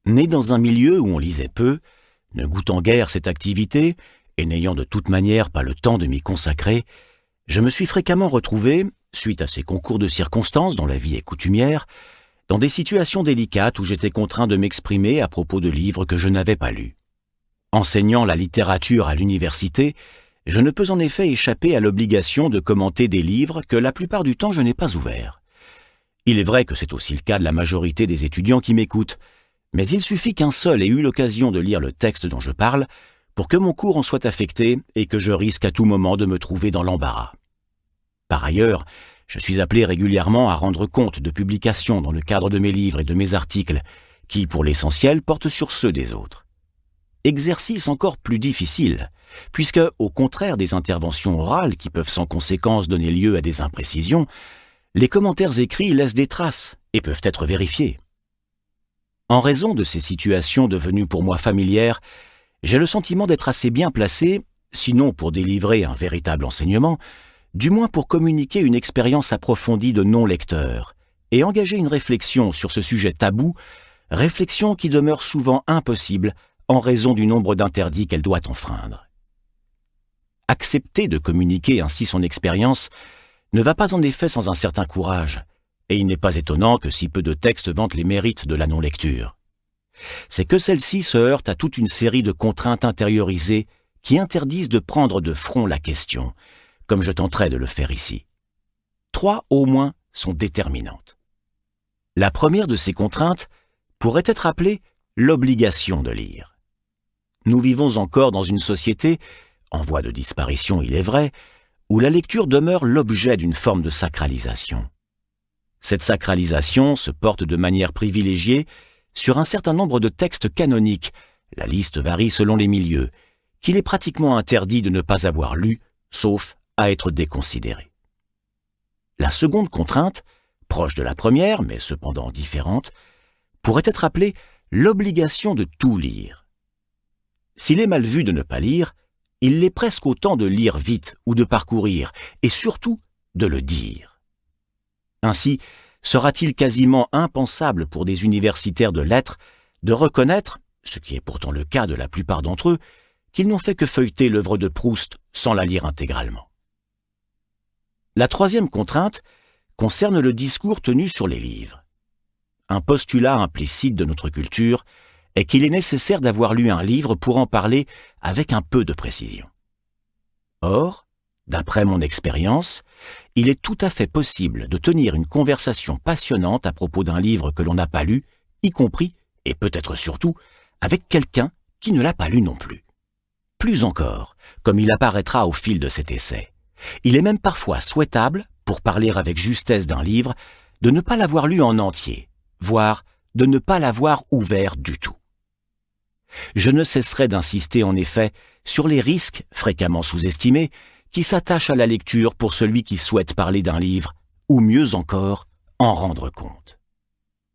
Né dans un milieu où on lisait peu, ne goûtant guère cette activité, et n'ayant de toute manière pas le temps de m'y consacrer, je me suis fréquemment retrouvé, suite à ces concours de circonstances dont la vie est coutumière, dans des situations délicates où j'étais contraint de m'exprimer à propos de livres que je n'avais pas lus. Enseignant la littérature à l'université, je ne peux en effet échapper à l'obligation de commenter des livres que la plupart du temps je n'ai pas ouverts. Il est vrai que c'est aussi le cas de la majorité des étudiants qui m'écoutent, mais il suffit qu'un seul ait eu l'occasion de lire le texte dont je parle pour que mon cours en soit affecté et que je risque à tout moment de me trouver dans l'embarras. Par ailleurs, je suis appelé régulièrement à rendre compte de publications dans le cadre de mes livres et de mes articles, qui, pour l'essentiel, portent sur ceux des autres. Exercice encore plus difficile, puisque, au contraire des interventions orales qui peuvent sans conséquence donner lieu à des imprécisions, les commentaires écrits laissent des traces et peuvent être vérifiés. En raison de ces situations devenues pour moi familières, j'ai le sentiment d'être assez bien placé, sinon pour délivrer un véritable enseignement, du moins pour communiquer une expérience approfondie de non-lecteur et engager une réflexion sur ce sujet tabou, réflexion qui demeure souvent impossible en raison du nombre d'interdits qu'elle doit enfreindre. Accepter de communiquer ainsi son expérience ne va pas en effet sans un certain courage, et il n'est pas étonnant que si peu de textes vantent les mérites de la non-lecture. C'est que celle-ci se heurte à toute une série de contraintes intériorisées qui interdisent de prendre de front la question, comme je tenterai de le faire ici. 3 au moins sont déterminantes. La première de ces contraintes pourrait être appelée l'obligation de lire. Nous vivons encore dans une société, en voie de disparition il est vrai, où la lecture demeure l'objet d'une forme de sacralisation. Cette sacralisation se porte de manière privilégiée sur un certain nombre de textes canoniques, la liste varie selon les milieux, qu'il est pratiquement interdit de ne pas avoir lus, sauf à être déconsidérés. La seconde contrainte, proche de la première, mais cependant différente, pourrait être appelée l'obligation de tout lire. S'il est mal vu de ne pas lire, il l'est presque autant de lire vite ou de parcourir, et surtout de le dire. Ainsi, sera-t-il quasiment impensable pour des universitaires de lettres de reconnaître, ce qui est pourtant le cas de la plupart d'entre eux, qu'ils n'ont fait que feuilleter l'œuvre de Proust sans la lire intégralement. La troisième contrainte concerne le discours tenu sur les livres. Un postulat implicite de notre culture est qu'il est nécessaire d'avoir lu un livre pour en parler avec un peu de précision. Or, d'après mon expérience, il est tout à fait possible de tenir une conversation passionnante à propos d'un livre que l'on n'a pas lu, y compris, et peut-être surtout, avec quelqu'un qui ne l'a pas lu non plus. Plus encore, comme il apparaîtra au fil de cet essai, il est même parfois souhaitable, pour parler avec justesse d'un livre, de ne pas l'avoir lu en entier, voire de ne pas l'avoir ouvert du tout. Je ne cesserai d'insister en effet sur les risques, fréquemment sous-estimés, qui s'attachent à la lecture pour celui qui souhaite parler d'un livre, ou mieux encore, en rendre compte.